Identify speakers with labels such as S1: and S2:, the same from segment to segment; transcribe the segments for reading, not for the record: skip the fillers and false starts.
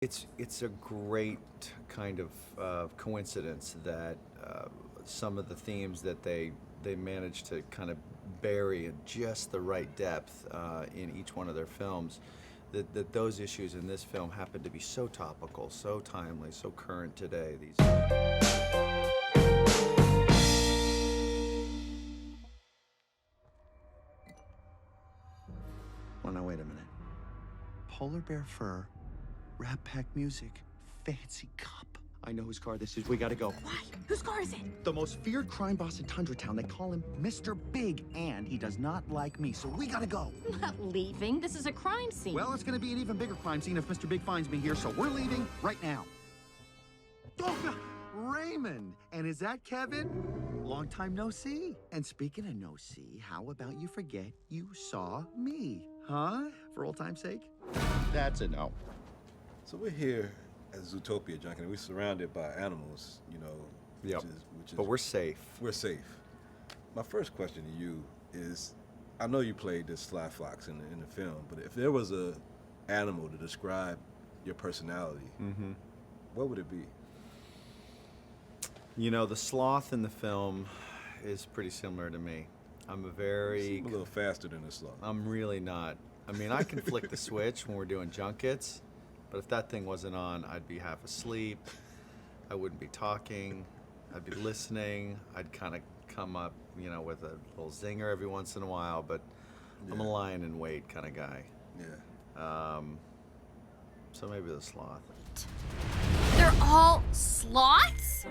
S1: It's a great kind of coincidence that some of the themes that they managed to kind of bury in just the right depth in each one of their films. That those issues in this film happen to be so topical, so timely, so current today. These.
S2: Well, now wait a minute. Polar bear fur, Rat Pack music, fancy cup. I know whose car this is. We gotta go.
S3: Why? Whose car is it?
S2: The most feared crime boss in Tundra Town. They call him Mr. Big, and he does not like me, so we gotta go.
S3: I'm not leaving. This is a crime scene.
S2: Well, it's gonna be an even bigger crime scene if Mr. Big finds me here, so we're leaving right now. Oh, Raymond! And is that Kevin? Long time no see. And speaking of no see, how about you forget you saw me? Huh? For old time's sake? That's a no.
S4: So we're here at Zootopia, Junkie, and we're surrounded by animals, you know,
S1: Yep.
S4: which is
S1: But we're safe.
S4: we're safe. My first question to you is, I know you played this Sly Fox in the film, but if there was a animal to describe your personality, what would it be?
S1: You know, the sloth in the film is pretty similar to me. I'm a
S4: You
S1: very.
S4: seem a little faster than a sloth.
S1: I'm really not. I mean, I can flick the switch when we're doing junkets, but if that thing wasn't on, I'd be half asleep. I wouldn't be talking. I'd be listening. I'd kind of come up, you know, with a little zinger every once in a while, but I'm a
S4: Yeah.
S1: lying in wait kind of guy.
S4: Yeah.
S1: So maybe the sloth.
S3: They're all sloths?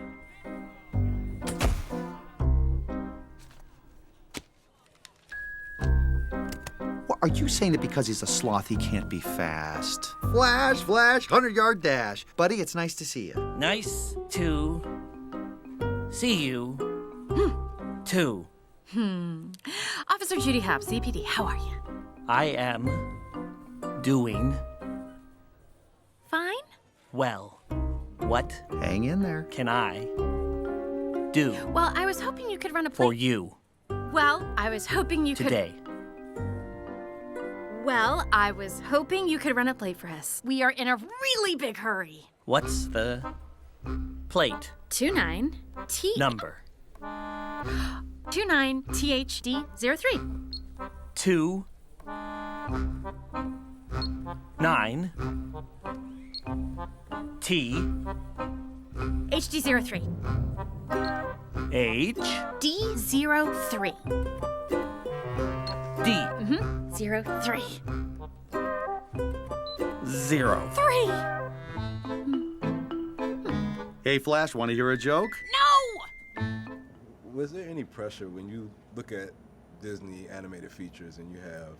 S2: What, are you saying that because he's a sloth, he can't be fast? Flash, 100-yard dash. Buddy, it's nice to see you.
S5: Nice to see you, too.
S3: Officer Judy Hobbs, CPD, how are you?
S5: I am doing
S3: Fine?
S5: well. What
S2: Hang in there.
S5: can I do
S3: Well, I was hoping you could run a
S5: for
S3: play.
S5: you
S3: Well, I was hoping you could.
S5: today?
S3: Well, I was hoping you could run a play for us. We are in a really big hurry.
S5: What's the plate
S3: 29 T
S5: number?
S3: 29 THD03.
S5: 2 9 T
S3: HD03.
S5: H
S3: D03.
S5: D
S3: 03.
S5: 0.
S3: 3.
S2: Hey, Flash, want to hear a joke?
S3: No!
S4: Was there any pressure when you look at Disney animated features and you have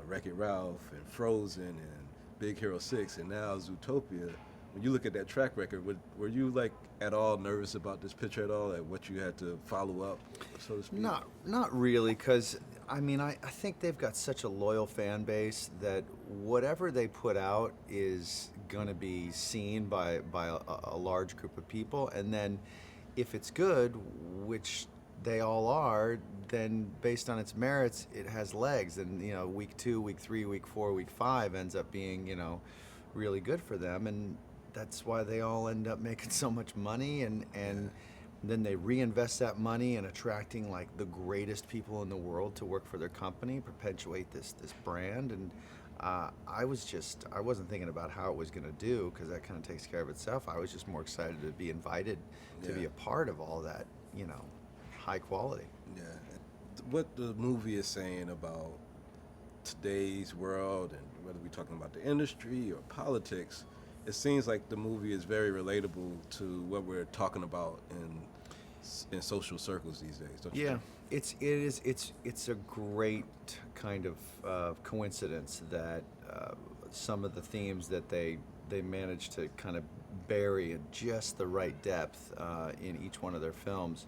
S4: Wreck-It Ralph and Frozen and Big Hero 6 and now Zootopia? When you look at that track record, were you like at all nervous about this picture at all, at what you had to follow up, so to speak?
S1: Not really, because I mean, I think they've got such a loyal fan base that whatever they put out is gonna be seen by a large group of people, and then if it's good, which they all are, then based on its merits, it has legs, and you know, week 2, week 3, week 4, week 5 ends up being, you know, really good for them, and that's why they all end up making so much money, and then they reinvest that money in attracting like the greatest people in the world to work for their company, perpetuate this brand. And I wasn't thinking about how it was going to do, because that kind of takes care of itself. I was just more excited to be invited to be a part of all that, you know, high quality.
S4: Yeah. What the movie is saying about today's world, and whether we're talking about the industry or politics, it seems like the movie is very relatable to what we're talking about in social circles these days, don't you
S1: Yeah,
S4: think?
S1: it's a great kind of coincidence that some of the themes that they managed to kind of bury in just the right depth in each one of their films.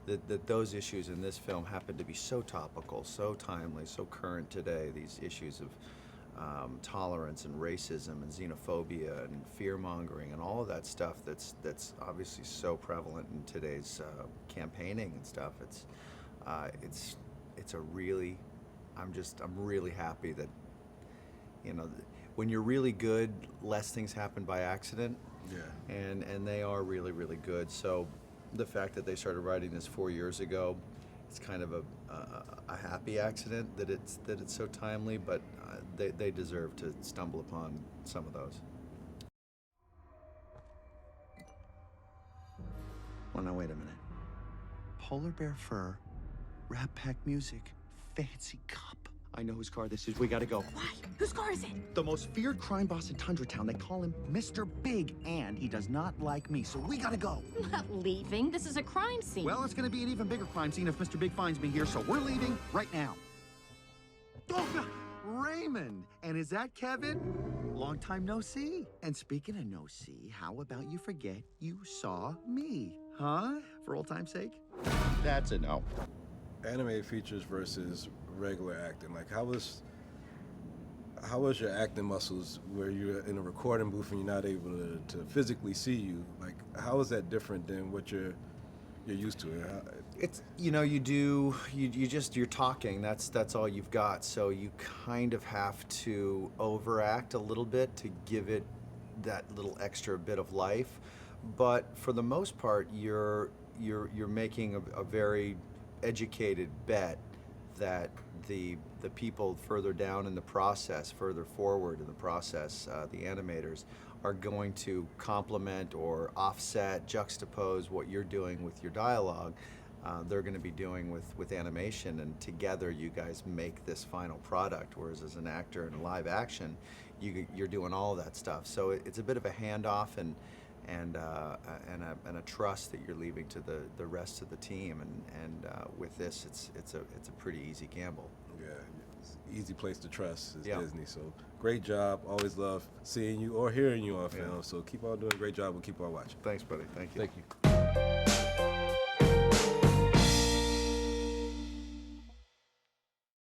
S1: That those issues in this film happen to be so topical, so timely, so current today. These issues of tolerance and racism and xenophobia and fear-mongering and all of that stuff that's obviously so prevalent in today's campaigning and stuff. It's a really, I'm really happy that, you know, when you're really good, less things happen by accident.
S4: Yeah.
S1: And they are really, really good. So the fact that they started writing this 4 years ago, it's kind of a happy accident that it's so timely, but they deserve to stumble upon some of those.
S2: Well, now, wait a minute. Polar bear fur, Rat Pack music, fancy cup. I know whose car this is. We gotta go.
S3: Why? Whose car is it?
S2: The most feared crime boss in Tundra Town. They call him Mr. Big, and he does not like me, so we gotta go.
S3: I'm not leaving. This is a crime scene.
S2: Well, it's gonna be an even bigger crime scene if Mr. Big finds me here, so we're leaving right now. Oh, Raymond! And is that Kevin? Long time no see. And speaking of no see, how about you forget you saw me? Huh? For old time's sake? That's a no.
S4: Animated features versus regular acting. Like, how was your acting muscles where you're in a recording booth and you're not able to physically see you? Like, how is that different than what you're used to?
S1: It's, you're talking, that's all you've got, so you kind of have to overact a little bit to give it that little extra bit of life. But for the most part, you're making a very educated bet that the people further down in the process, further forward in the process, the animators, are going to complement or offset, juxtapose what you're doing with your dialogue. They're going to be doing with animation, and together you guys make this final product. Whereas as an actor in live action, you're doing all of that stuff. So it's a bit of a handoff and a trust that you're leaving to the rest of the team. And with this, it's a pretty easy gamble.
S4: Yeah, it's an easy place to trust is
S1: Yeah.
S4: Disney. So great job. Always love seeing you or hearing you on film. So keep on doing a great job and keep on watching.
S1: Thanks, buddy. Thank you.
S4: Thank you.